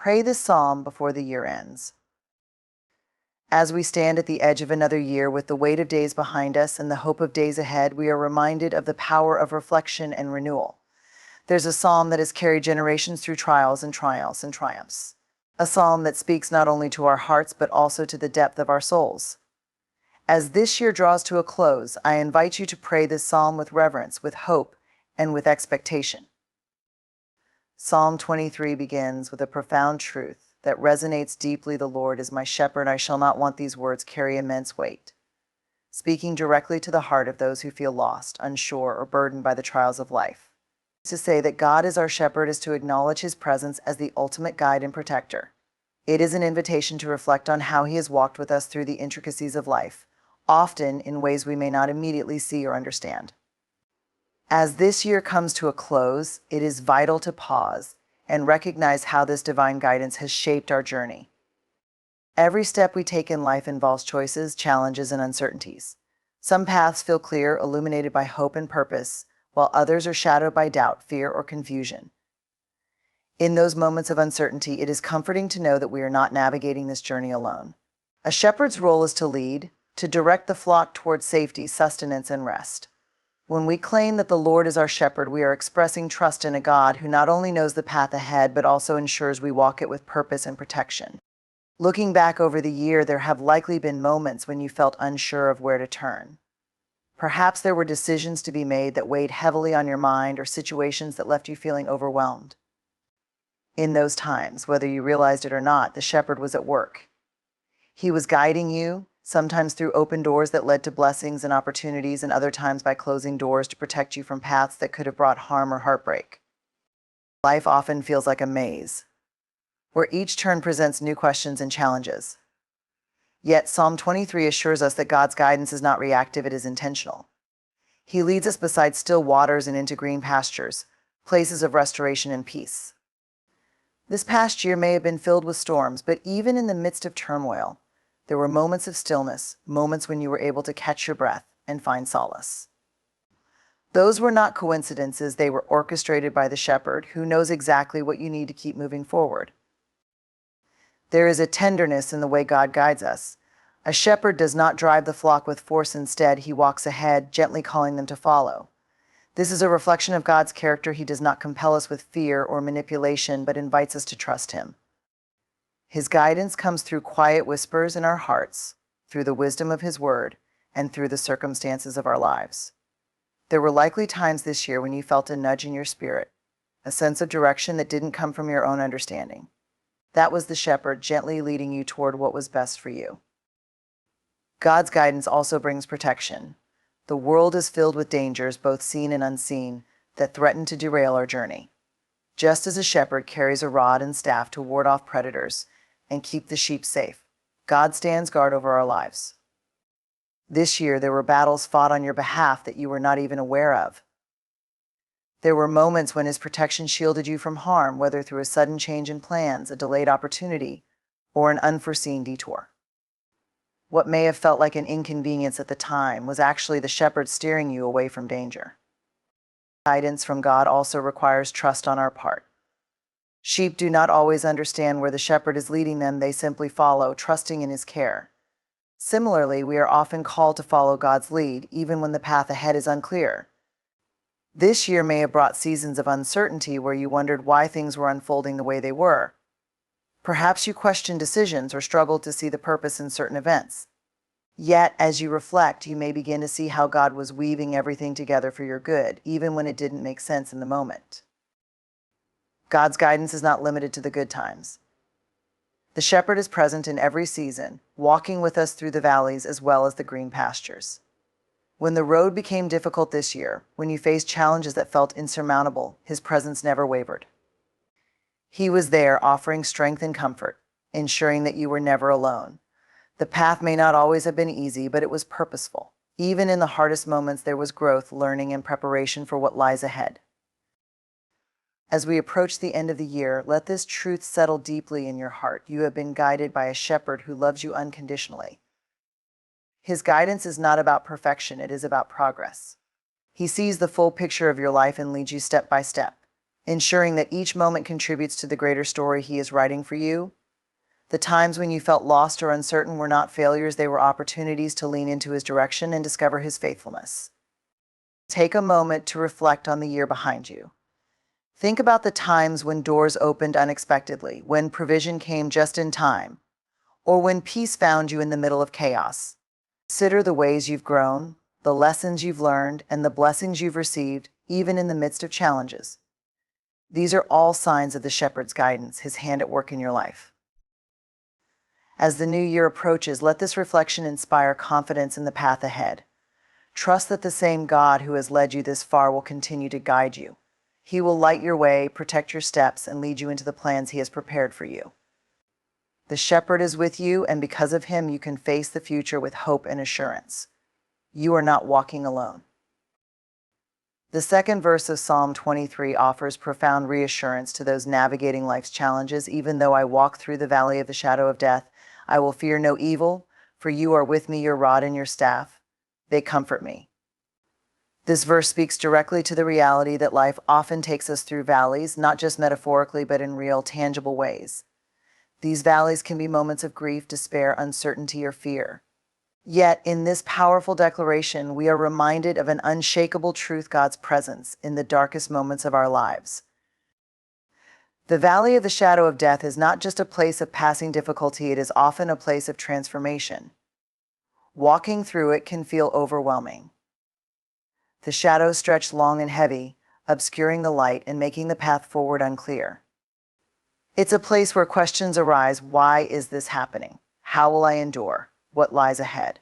Pray this psalm before the year ends. As we stand at the edge of another year with the weight of days behind us and the hope of days ahead, we are reminded of the power of reflection and renewal. There's a psalm that has carried generations through trials and triumphs. A psalm that speaks not only to our hearts but also to the depth of our souls. As this year draws to a close, I invite you to pray this psalm with reverence, with hope, and with expectation. Psalm 23 begins with a profound truth that resonates deeply. The Lord is my shepherd, I shall not want. These words carry immense weight, speaking directly to the heart of those who feel lost, unsure, or burdened by the trials of life. To say that God is our shepherd is to acknowledge his presence as the ultimate guide and protector. It is an invitation to reflect on how he has walked with us through the intricacies of life, often in ways we may not immediately see or understand. As this year comes to a close, it is vital to pause and recognize how this divine guidance has shaped our journey. Every step we take in life involves choices, challenges, and uncertainties. Some paths feel clear, illuminated by hope and purpose, while others are shadowed by doubt, fear, or confusion. In those moments of uncertainty, it is comforting to know that we are not navigating this journey alone. A shepherd's role is to lead, to direct the flock towards safety, sustenance, and rest. When we claim that the Lord is our shepherd, we are expressing trust in a God who not only knows the path ahead, but also ensures we walk it with purpose and protection. Looking back over the year, there have likely been moments when you felt unsure of where to turn. Perhaps there were decisions to be made that weighed heavily on your mind, or situations that left you feeling overwhelmed. In those times, whether you realized it or not, the shepherd was at work. He was guiding you, sometimes through open doors that led to blessings and opportunities, and other times by closing doors to protect you from paths that could have brought harm or heartbreak. Life often feels like a maze, where each turn presents new questions and challenges. Yet Psalm 23 assures us that God's guidance is not reactive, it is intentional. He leads us beside still waters and into green pastures, places of restoration and peace. This past year may have been filled with storms, but even in the midst of turmoil, there were moments of stillness, moments when you were able to catch your breath and find solace. Those were not coincidences, they were orchestrated by the shepherd who knows exactly what you need to keep moving forward. There is a tenderness in the way God guides us. A shepherd does not drive the flock with force. Instead, he walks ahead, gently calling them to follow. This is a reflection of God's character. He does not compel us with fear or manipulation, but invites us to trust him. His guidance comes through quiet whispers in our hearts, through the wisdom of his word, and through the circumstances of our lives. There were likely times this year when you felt a nudge in your spirit, a sense of direction that didn't come from your own understanding. That was the shepherd gently leading you toward what was best for you. God's guidance also brings protection. The world is filled with dangers, both seen and unseen, that threaten to derail our journey. Just as a shepherd carries a rod and staff to ward off predators and keep the sheep safe, God stands guard over our lives. This year, there were battles fought on your behalf that you were not even aware of. There were moments when his protection shielded you from harm, whether through a sudden change in plans, a delayed opportunity, or an unforeseen detour. What may have felt like an inconvenience at the time was actually the shepherd steering you away from danger. Guidance from God also requires trust on our part. Sheep do not always understand where the shepherd is leading them. They simply follow, trusting in his care. Similarly, we are often called to follow God's lead, even when the path ahead is unclear. This year may have brought seasons of uncertainty where you wondered why things were unfolding the way they were. Perhaps you questioned decisions or struggled to see the purpose in certain events. Yet, as you reflect, you may begin to see how God was weaving everything together for your good, even when it didn't make sense in the moment. God's guidance is not limited to the good times. The shepherd is present in every season, walking with us through the valleys as well as the green pastures. When the road became difficult this year, when you faced challenges that felt insurmountable, his presence never wavered. He was there, offering strength and comfort, ensuring that you were never alone. The path may not always have been easy, but it was purposeful. Even in the hardest moments, there was growth, learning, and preparation for what lies ahead. As we approach the end of the year, let this truth settle deeply in your heart. You have been guided by a shepherd who loves you unconditionally. His guidance is not about perfection, it is about progress. He sees the full picture of your life and leads you step by step, ensuring that each moment contributes to the greater story He is writing for you. The times when you felt lost or uncertain were not failures, they were opportunities to lean into His direction and discover His faithfulness. Take a moment to reflect on the year behind you. Think about the times when doors opened unexpectedly, when provision came just in time, or when peace found you in the middle of chaos. Consider the ways you've grown, the lessons you've learned, and the blessings you've received, even in the midst of challenges. These are all signs of the Shepherd's guidance, His hand at work in your life. As the new year approaches, let this reflection inspire confidence in the path ahead. Trust that the same God who has led you this far will continue to guide you. He will light your way, protect your steps, and lead you into the plans He has prepared for you. The Shepherd is with you, and because of Him, you can face the future with hope and assurance. You are not walking alone. The second verse of Psalm 23 offers profound reassurance to those navigating life's challenges. Even though I walk through the valley of the shadow of death, I will fear no evil, for you are with me, your rod and your staff. They comfort me. This verse speaks directly to the reality that life often takes us through valleys, not just metaphorically, but in real, tangible ways. These valleys can be moments of grief, despair, uncertainty, or fear. Yet, in this powerful declaration, we are reminded of an unshakable truth: God's presence in the darkest moments of our lives. The valley of the shadow of death is not just a place of passing difficulty, it is often a place of transformation. Walking through it can feel overwhelming. The shadows stretch long and heavy, obscuring the light and making the path forward unclear. It's a place where questions arise: why is this happening? How will I endure? What lies ahead?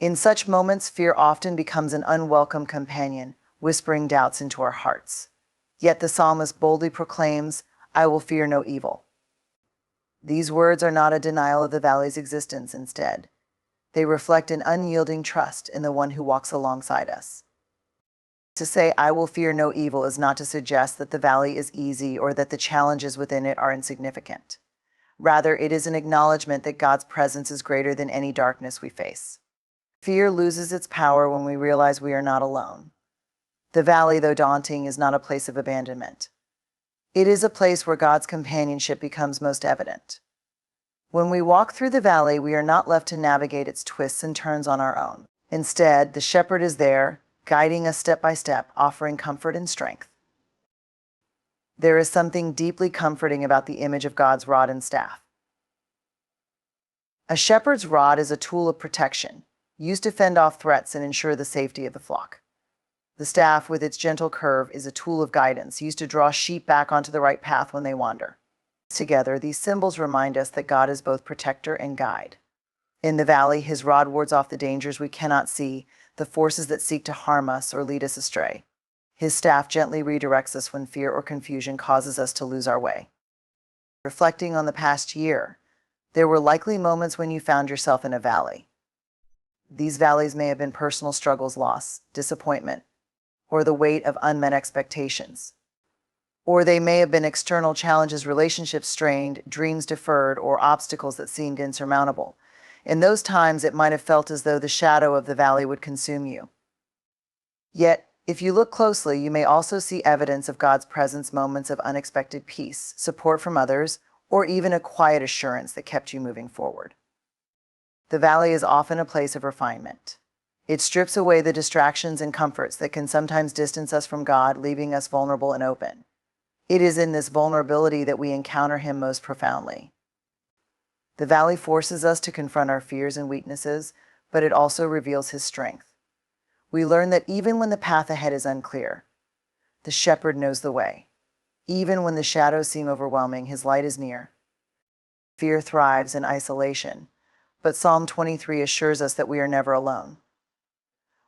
In such moments, fear often becomes an unwelcome companion, whispering doubts into our hearts. Yet the psalmist boldly proclaims, I will fear no evil. These words are not a denial of the valley's existence. Instead, they reflect an unyielding trust in the one who walks alongside us. To say, I will fear no evil, is not to suggest that the valley is easy or that the challenges within it are insignificant. Rather, it is an acknowledgement that God's presence is greater than any darkness we face. Fear loses its power when we realize we are not alone. The valley, though daunting, is not a place of abandonment. It is a place where God's companionship becomes most evident. When we walk through the valley, we are not left to navigate its twists and turns on our own. Instead, the Shepherd is there, guiding us step by step, offering comfort and strength. There is something deeply comforting about the image of God's rod and staff. A shepherd's rod is a tool of protection, used to fend off threats and ensure the safety of the flock. The staff, with its gentle curve, is a tool of guidance, used to draw sheep back onto the right path when they wander. Together, these symbols remind us that God is both protector and guide. In the valley, His rod wards off the dangers we cannot see, the forces that seek to harm us or lead us astray. His staff gently redirects us when fear or confusion causes us to lose our way. Reflecting on the past year, there were likely moments when you found yourself in a valley. These valleys may have been personal struggles, loss, disappointment, or the weight of unmet expectations. Or they may have been external challenges, relationships strained, dreams deferred, or obstacles that seemed insurmountable. In those times, it might have felt as though the shadow of the valley would consume you. Yet, if you look closely, you may also see evidence of God's presence, moments of unexpected peace, support from others, or even a quiet assurance that kept you moving forward. The valley is often a place of refinement. It strips away the distractions and comforts that can sometimes distance us from God, leaving us vulnerable and open. It is in this vulnerability that we encounter Him most profoundly. The valley forces us to confront our fears and weaknesses, but it also reveals His strength. We learn that even when the path ahead is unclear, the Shepherd knows the way. Even when the shadows seem overwhelming, His light is near. Fear thrives in isolation, but Psalm 23 assures us that we are never alone.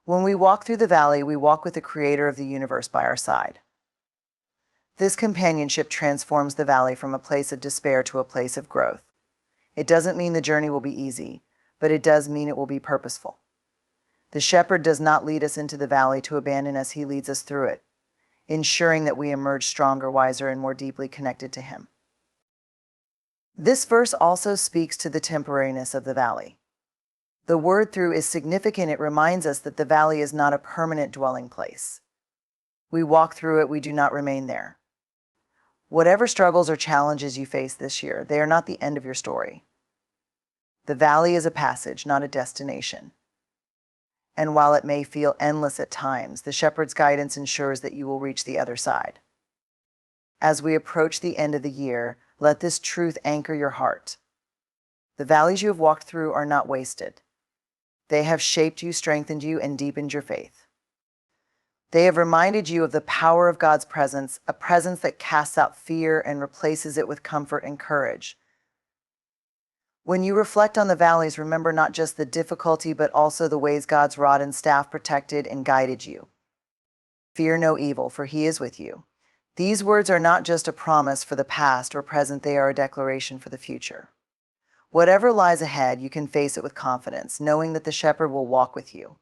When we walk through the valley, we walk with the Creator of the universe by our side. This companionship transforms the valley from a place of despair to a place of growth. It doesn't mean the journey will be easy, but it does mean it will be purposeful. The Shepherd does not lead us into the valley to abandon us. He leads us through it, ensuring that we emerge stronger, wiser, and more deeply connected to Him. This verse also speaks to the temporariness of the valley. The word "through" is significant. It reminds us that the valley is not a permanent dwelling place. We walk through it, we do not remain there. Whatever struggles or challenges you face this year, they are not the end of your story. The valley is a passage, not a destination. And while it may feel endless at times, the shepherd's guidance ensures that you will reach the other side. As we approach the end of the year, let this truth anchor your heart. The valleys you have walked through are not wasted. They have shaped you, strengthened you, and deepened your faith. They have reminded you of the power of God's presence, a presence that casts out fear and replaces it with comfort and courage. When you reflect on the valleys, remember not just the difficulty, but also the ways God's rod and staff protected and guided you. Fear no evil, for He is with you. These words are not just a promise for the past or present, they are a declaration for the future. Whatever lies ahead, you can face it with confidence, knowing that the shepherd will walk with you.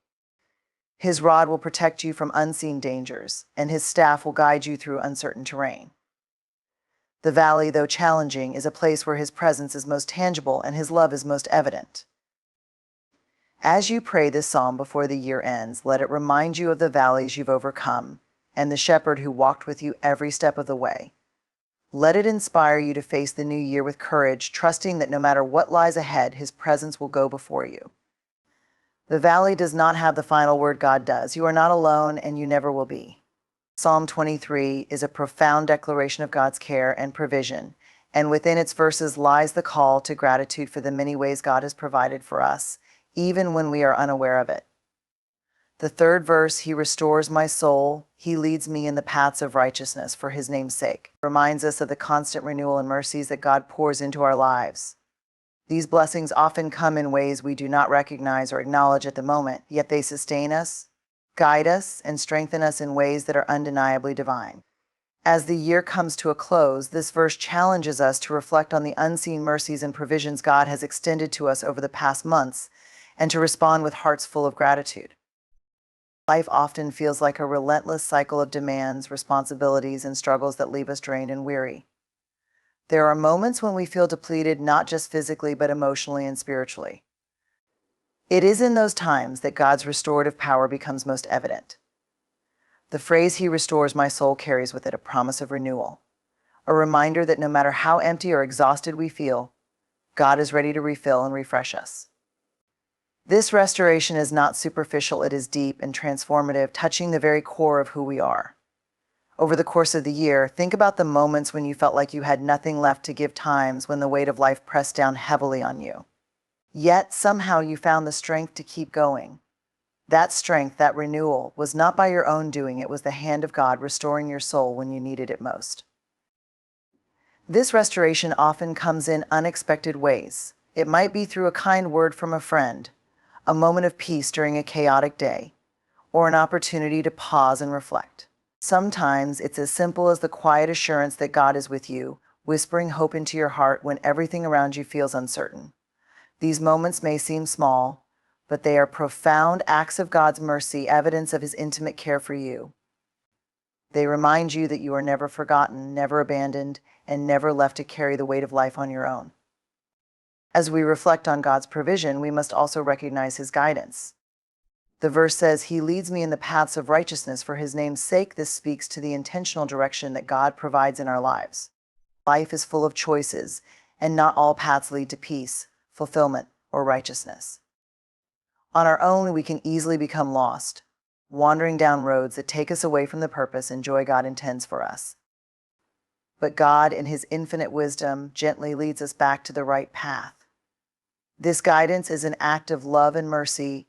His rod will protect you from unseen dangers, and His staff will guide you through uncertain terrain. The valley, though challenging, is a place where His presence is most tangible and His love is most evident. As you pray this psalm before the year ends, let it remind you of the valleys you've overcome and the shepherd who walked with you every step of the way. Let it inspire you to face the new year with courage, trusting that no matter what lies ahead, His presence will go before you. The valley does not have the final word, God does. You are not alone, and you never will be. Psalm 23 is a profound declaration of God's care and provision, and within its verses lies the call to gratitude for the many ways God has provided for us, even when we are unaware of it. The third verse, He restores my soul, He leads me in the paths of righteousness for His name's sake, reminds us of the constant renewal and mercies that God pours into our lives. These blessings often come in ways we do not recognize or acknowledge at the moment, yet they sustain us, guide us, and strengthen us in ways that are undeniably divine. As the year comes to a close, this verse challenges us to reflect on the unseen mercies and provisions God has extended to us over the past months, and to respond with hearts full of gratitude. Life often feels like a relentless cycle of demands, responsibilities, and struggles that leave us drained and weary. There are moments when we feel depleted, not just physically, but emotionally and spiritually. It is in those times that God's restorative power becomes most evident. The phrase, He restores my soul, carries with it a promise of renewal, a reminder that no matter how empty or exhausted we feel, God is ready to refill and refresh us. This restoration is not superficial, it is deep and transformative, touching the very core of who we are. Over the course of the year, think about the moments when you felt like you had nothing left to give, times when the weight of life pressed down heavily on you. Yet somehow you found the strength to keep going. That strength, that renewal, was not by your own doing, it was the hand of God restoring your soul when you needed it most. This restoration often comes in unexpected ways. It might be through a kind word from a friend, a moment of peace during a chaotic day, or an opportunity to pause and reflect. Sometimes it's as simple as the quiet assurance that God is with you, whispering hope into your heart when everything around you feels uncertain. These moments may seem small, but they are profound acts of God's mercy, evidence of His intimate care for you. They remind you that you are never forgotten, never abandoned, and never left to carry the weight of life on your own. As we reflect on God's provision, we must also recognize His guidance. The verse says, He leads me in the paths of righteousness for His name's sake. This speaks to the intentional direction that God provides in our lives. Life is full of choices, and not all paths lead to peace, fulfillment, or righteousness. On our own, we can easily become lost, wandering down roads that take us away from the purpose and joy God intends for us. But God, in His infinite wisdom, gently leads us back to the right path. This guidance is an act of love and mercy,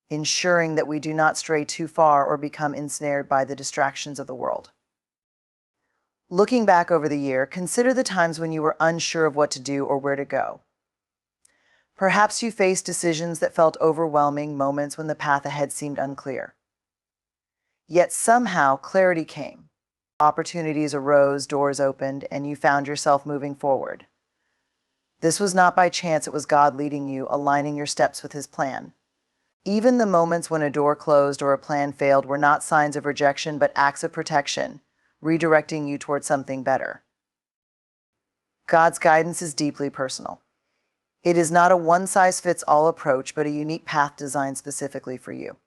ensuring that we do not stray too far or become ensnared by the distractions of the world. Looking back over the year, consider the times when you were unsure of what to do or where to go. Perhaps you faced decisions that felt overwhelming, moments when the path ahead seemed unclear. Yet somehow clarity came. Opportunities arose, doors opened, and you found yourself moving forward. This was not by chance, it was God leading you, aligning your steps with His plan. Even the moments when a door closed or a plan failed were not signs of rejection, but acts of protection, redirecting you towards something better. God's guidance is deeply personal. It is not a one-size-fits-all approach, but a unique path designed specifically for you.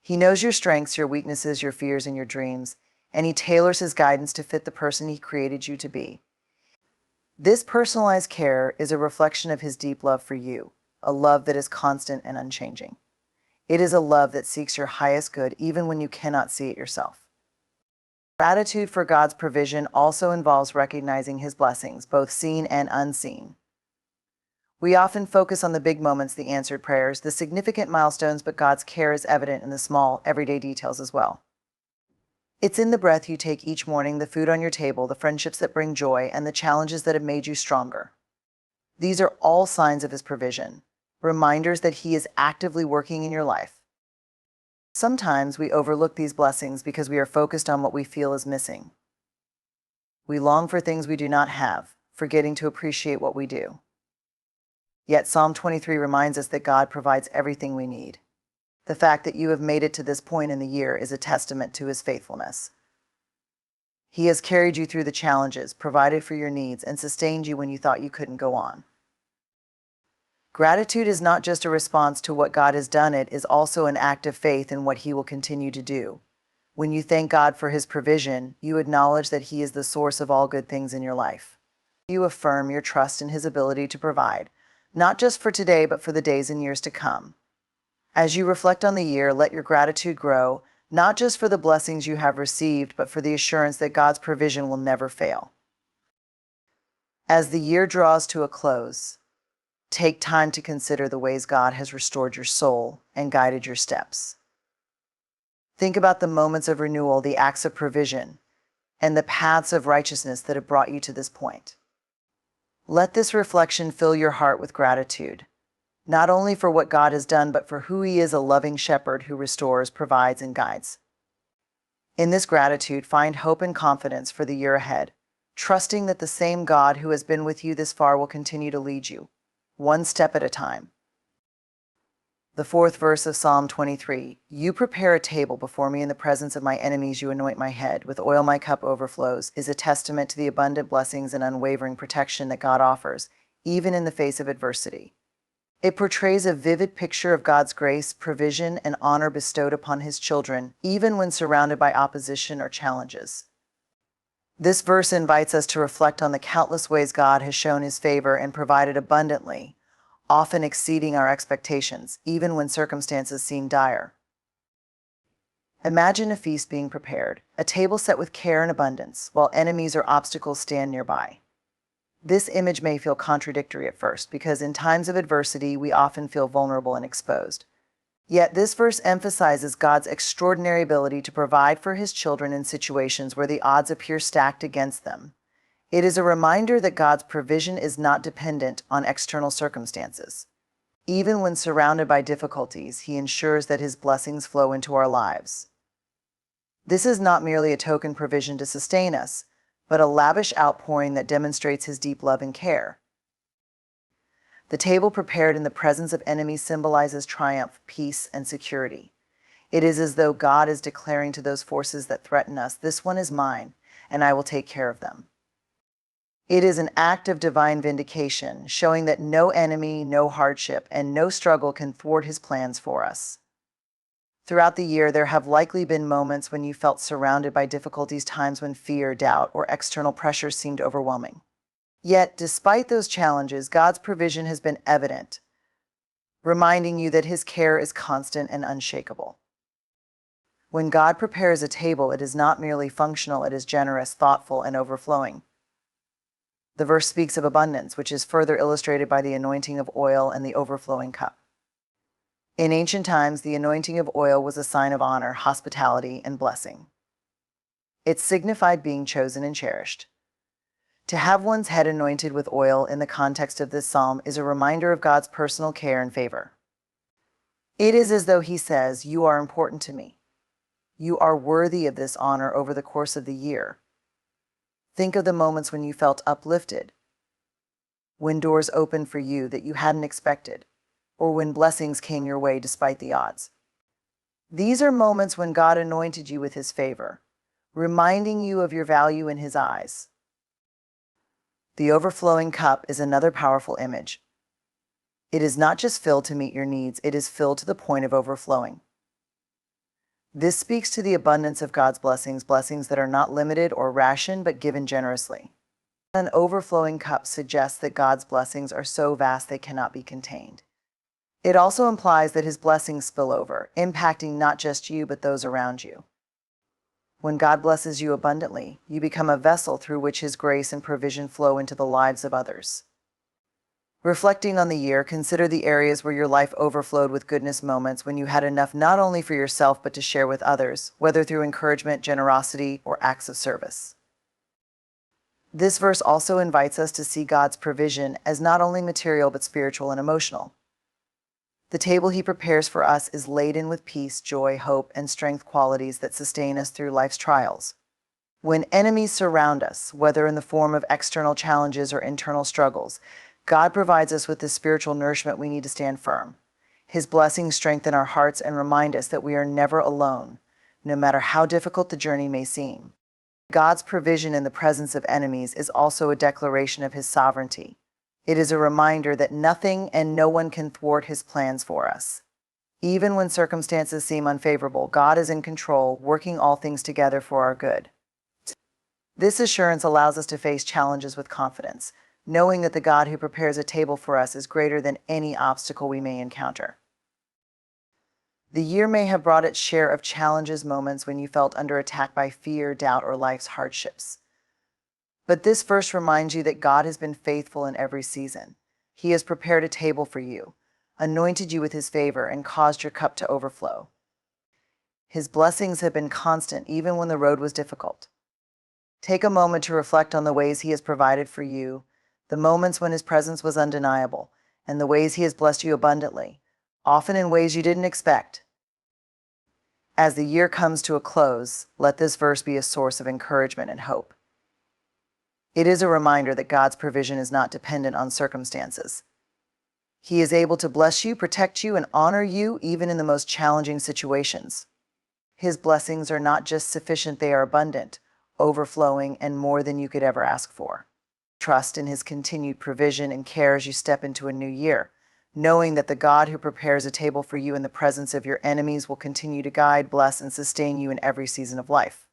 He knows your strengths, your weaknesses, your fears, and your dreams, and He tailors His guidance to fit the person He created you to be. This personalized care is a reflection of His deep love for you, a love that is constant and unchanging. It is a love that seeks your highest good even when you cannot see it yourself. Gratitude for God's provision also involves recognizing His blessings, both seen and unseen. We often focus on the big moments, the answered prayers, the significant milestones, but God's care is evident in the small, everyday details as well. It's in the breath you take each morning, the food on your table, the friendships that bring joy, and the challenges that have made you stronger. These are all signs of His provision, reminders that He is actively working in your life. Sometimes we overlook these blessings because we are focused on what we feel is missing. We long for things we do not have, forgetting to appreciate what we do. Yet Psalm 23 reminds us that God provides everything we need. The fact that you have made it to this point in the year is a testament to His faithfulness. He has carried you through the challenges, provided for your needs, and sustained you when you thought you couldn't go on. Gratitude is not just a response to what God has done, it is also an act of faith in what He will continue to do. When you thank God for His provision, you acknowledge that He is the source of all good things in your life. You affirm your trust in His ability to provide, not just for today, but for the days and years to come. As you reflect on the year, let your gratitude grow, not just for the blessings you have received, but for the assurance that God's provision will never fail. As the year draws to a close, take time to consider the ways God has restored your soul and guided your steps. Think about the moments of renewal, the acts of provision, and the paths of righteousness that have brought you to this point. Let this reflection fill your heart with gratitude, not only for what God has done, but for who He is, a loving shepherd who restores, provides, and guides. In this gratitude, find hope and confidence for the year ahead, trusting that the same God who has been with you this far will continue to lead you, one step at a time. The fourth verse of Psalm 23, "You prepare a table before me in the presence of my enemies, you anoint my head, with oil my cup overflows," is a testament to the abundant blessings and unwavering protection that God offers, even in the face of adversity. It portrays a vivid picture of God's grace, provision, and honor bestowed upon His children, even when surrounded by opposition or challenges. This verse invites us to reflect on the countless ways God has shown His favor and provided abundantly, often exceeding our expectations, even when circumstances seem dire. Imagine a feast being prepared, a table set with care and abundance, while enemies or obstacles stand nearby. This image may feel contradictory at first, because in times of adversity, we often feel vulnerable and exposed. Yet this verse emphasizes God's extraordinary ability to provide for His children in situations where the odds appear stacked against them. It is a reminder that God's provision is not dependent on external circumstances. Even when surrounded by difficulties, He ensures that His blessings flow into our lives. This is not merely a token provision to sustain us, but a lavish outpouring that demonstrates His deep love and care. The table prepared in the presence of enemies symbolizes triumph, peace, and security. It is as though God is declaring to those forces that threaten us, "This one is mine, and I will take care of them." It is an act of divine vindication, showing that no enemy, no hardship, and no struggle can thwart His plans for us. Throughout the year, there have likely been moments when you felt surrounded by difficulties, times when fear, doubt, or external pressures seemed overwhelming. Yet, despite those challenges, God's provision has been evident, reminding you that His care is constant and unshakable. When God prepares a table, it is not merely functional, it is generous, thoughtful, and overflowing. The verse speaks of abundance, which is further illustrated by the anointing of oil and the overflowing cup. In ancient times, the anointing of oil was a sign of honor, hospitality, and blessing. It signified being chosen and cherished. To have one's head anointed with oil in the context of this psalm is a reminder of God's personal care and favor. It is as though He says, "You are important to me. You are worthy of this honor over the course of the year." Think of the moments when you felt uplifted, when doors opened for you that you hadn't expected, or when blessings came your way despite the odds. These are moments when God anointed you with His favor, reminding you of your value in His eyes. The overflowing cup is another powerful image. It is not just filled to meet your needs, it is filled to the point of overflowing. This speaks to the abundance of God's blessings, blessings that are not limited or rationed but given generously. An overflowing cup suggests that God's blessings are so vast they cannot be contained. It also implies that his blessings spill over, impacting not just you but those around you. When God blesses you abundantly, you become a vessel through which his grace and provision flow into the lives of others. Reflecting on the year, consider the areas where your life overflowed with goodness, moments when you had enough not only for yourself but to share with others, whether through encouragement, generosity, or acts of service. This verse also invites us to see God's provision as not only material but spiritual and emotional. The table he prepares for us is laden with peace, joy, hope, and strength, qualities that sustain us through life's trials. When enemies surround us, whether in the form of external challenges or internal struggles, God provides us with the spiritual nourishment we need to stand firm. His blessings strengthen our hearts and remind us that we are never alone, no matter how difficult the journey may seem. God's provision in the presence of enemies is also a declaration of his sovereignty. It is a reminder that nothing and no one can thwart his plans for us. Even when circumstances seem unfavorable, God is in control, working all things together for our good. This assurance allows us to face challenges with confidence, knowing that the God who prepares a table for us is greater than any obstacle we may encounter. The year may have brought its share of challenges, moments when you felt under attack by fear, doubt, or life's hardships. But this verse reminds you that God has been faithful in every season. He has prepared a table for you, anointed you with his favor, and caused your cup to overflow. His blessings have been constant even when the road was difficult. Take a moment to reflect on the ways he has provided for you, the moments when his presence was undeniable, and the ways he has blessed you abundantly, often in ways you didn't expect. As the year comes to a close, let this verse be a source of encouragement and hope. It is a reminder that God's provision is not dependent on circumstances. He is able to bless you, protect you, and honor you even in the most challenging situations. His blessings are not just sufficient, they are abundant, overflowing, and more than you could ever ask for. Trust in his continued provision and care as you step into a new year, knowing that the God who prepares a table for you in the presence of your enemies will continue to guide, bless, and sustain you in every season of life.